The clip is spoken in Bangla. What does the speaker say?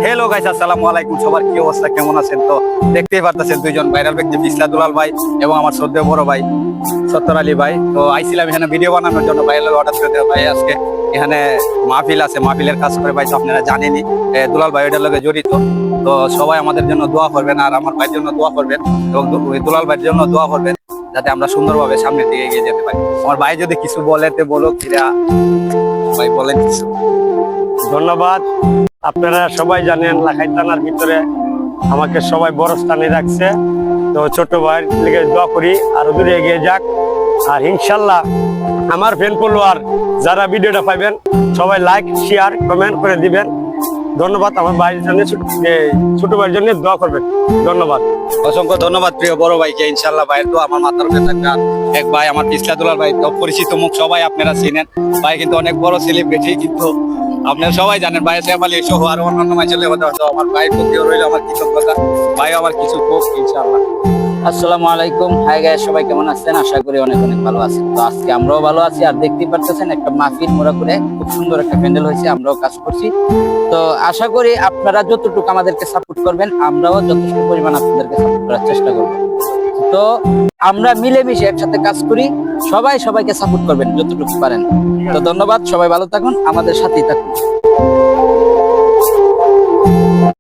হ্যালো গাইস, আসসালামু আলাইকুম। সবার কি অবস্থা, কেমন আছেন? তো দেখতেই পারতেছেন দুইজন ভাইরাল ব্যক্তি, বিসলা দুলাল ভাই এবং আমার শ্রদ্ধেয় বড় ভাই সত্তর আলী ভাই। তো আইছিলাম এখানে ভিডিও বানানোর জন্য, ভাইরাল অর্ডার করে দেওয়া ভাই। আজকে এখানে মাহফিল আছে, মাহফিলের কাজ করে ভাই। তো আপনারা জানেনই দুলাল ভাই এটার লগে জড়িত। তো সবাই আমাদের জন্য দোয়া করবেন, আর আমার ভাইয়ের জন্য দোয়া করবেন, এবং দুলাল ভাইয়ের জন্য দোয়া করবেন, যাতে আমরা সুন্দরভাবে সামনের দিকে এগিয়ে যেতে পারি। আমার ভাই যদি কিছু বলে তো বলো, কিরা ভাই বলেন কিছু। ধন্যবাদ। আপনারা সবাই জানেন লাখাই থানার ভিতরে আমাকে সবাই বড় স্থানে রাখছে। তো ছোট ভাইয়ের লিগে দোয়া করি আরো দূরে এগিয়ে যাক। আর ইনশাল্লাহ আমার ফ্যান ফলোয়ার যারা ভিডিওটা পাইবেন সবাই লাইক শেয়ার কমেন্ট করে দিবেন। ধন্যবাদ। আমার ভাইয়ের জন্য ছোট ভাইয়ের জন্য দোয়া করবেন। ধন্যবাদ। অসংখ্য ধন্যবাদ প্রিয় বড় ভাইকে। ইনশাল্লাহ ভাইয়ের তো আমার মাথার উপরে থাকবে। আর এক ভাই আমার বিসলা দুলাল ভাই, তো পরিচিত মুখ, সবাই আপনারা চিনেন। ভাই কিন্তু অনেক বড় সেলিব্রিটি, কিন্তু আপনারা সবাই জানেন ভাই শ্যামালি সহ আর অন্যান্য মাইচলে কথা। তো আমার ভাইয়ের প্রতিও রইল আমার কৃতজ্ঞতা। ভাই আমার কিছু হোক ইনশাল্লাহ। আসসালামু আলাইকুম। হাই গাইস, সবাই কেমন আছেন? আশা করি অনেক অনেক ভালো আছেন। তো আজকে আমরাও ভালো আছি। আর দেখতেই পারতেছেন একটা মাহফিল মোড়া করে খুব সুন্দর একটা প্যান্ডেল হয়েছে, আমরাও কাজ করছি। তো আশা করি আপনারা যতটুকু আমাদেরকে সাপোর্ট করবেন, আমরাও যথেষ্ট পরিমাণ আপনাদেরকে সাপোর্ট করার চেষ্টা করব। তো আমরা মিলেমিশে একসাথে কাজ করি, সবাই সবাইকে সাপোর্ট করবেন যতটুকু পারেন। তো ধন্যবাদ, সবাই ভালো থাকুন, আমাদের সাথেই থাকুন।